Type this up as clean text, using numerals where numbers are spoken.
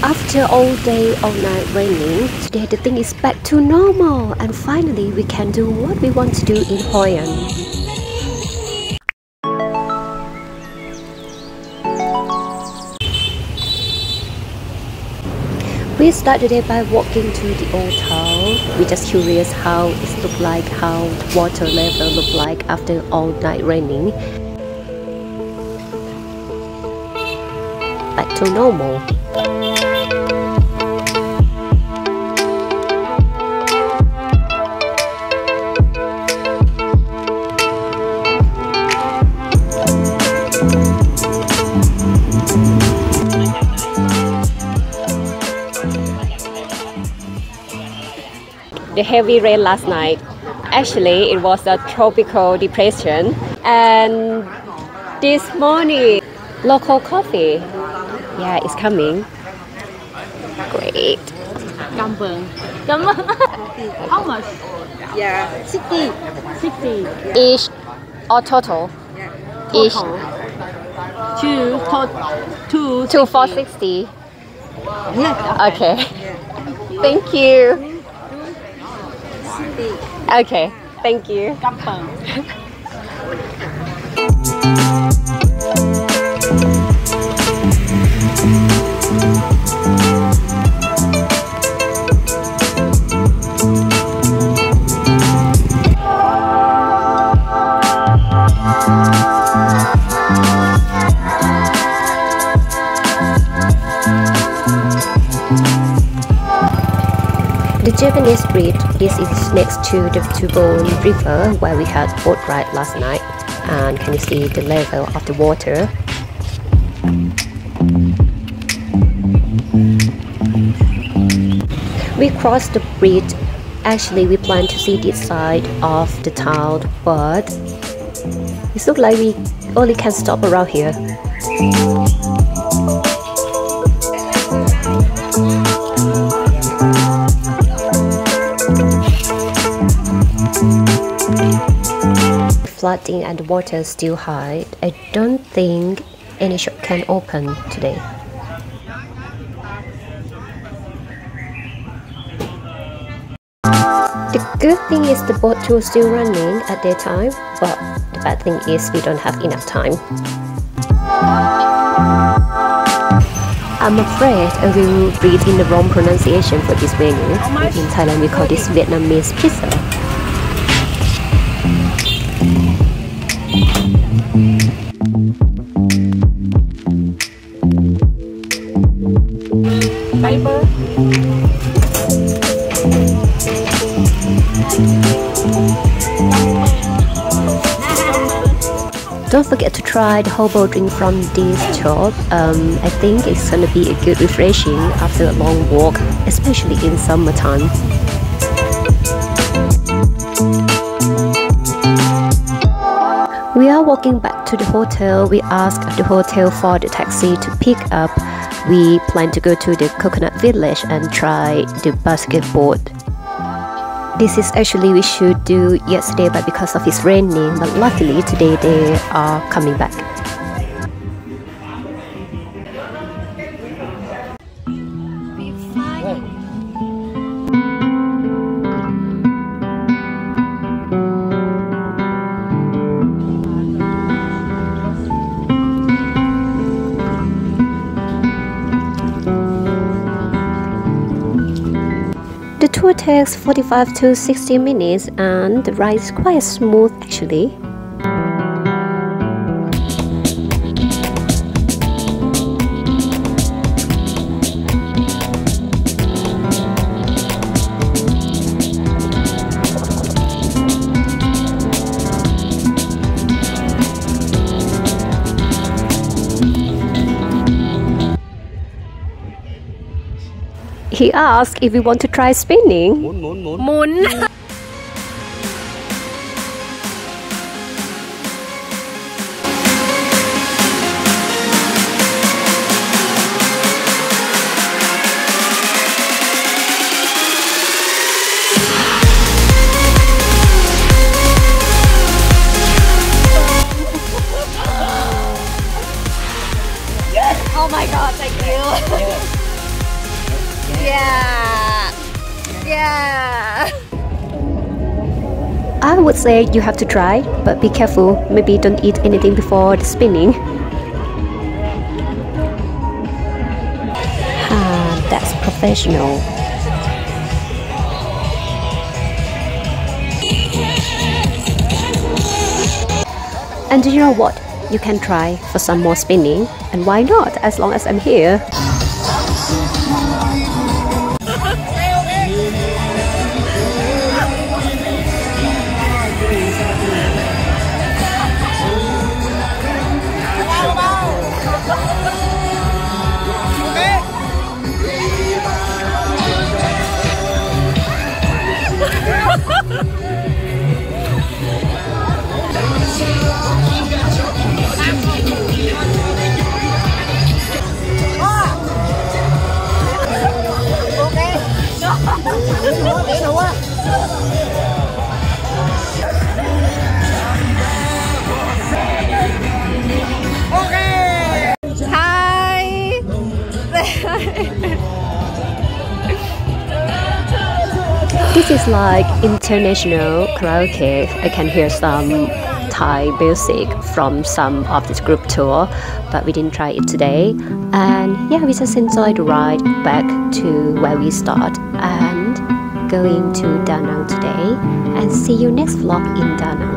After all day, all night raining, today the thing is back to normal and finally we can do what we want to do in Hoi An. We start the day by walking to the old town. We're just curious how it look like, how the water level look like after all night raining. Back to normal. The heavy rain last night, actually it was a tropical depression, and this morning local coffee, yeah, it's coming. Great. How much? Yeah, 60. 60. Each or total? Yeah. Each. Two for 60. Yeah. Okay. Thank you. Okay, thank you. The Japanese bridge, this is next to the Tubon River where we had boat ride last night, and can you see the level of the water? We crossed the bridge. Actually we plan to see this side of the town, but it looks like we only can stop around here. Flooding and the water is still high. I don't think any shop can open today. The good thing is the boat tour is still running at that time, but the bad thing is we don't have enough time. I'm afraid I will read in the wrong pronunciation for this menu. In Thailand we call this Vietnamese pizza. Don't forget to try the hobo drink from this shop. I think it's gonna be a good refreshing after a long walk, especially in summertime. We are walking back to the hotel. We asked the hotel for the taxi to pick up. We plan to go to the coconut village and try the basketball. This is actually we should do yesterday, but because of it's raining, but luckily today they are coming back. The tour takes 45 to 60 minutes and the ride is quite smooth actually. He asked if we want to try spinning. Moon. Oh my god, thank you. Yeah. Yeah. I would say you have to try, but be careful. Maybe don't eat anything before the spinning. That's professional. And do you know what? You can try for some more spinning, and why not, as long as I'm here. This is like international karaoke. I can hear some Thai music from some of this group tour, but we didn't try it today. And yeah, we just enjoyed the ride back to where we start and going to Da Nang today. And see you next vlog in Da Nang.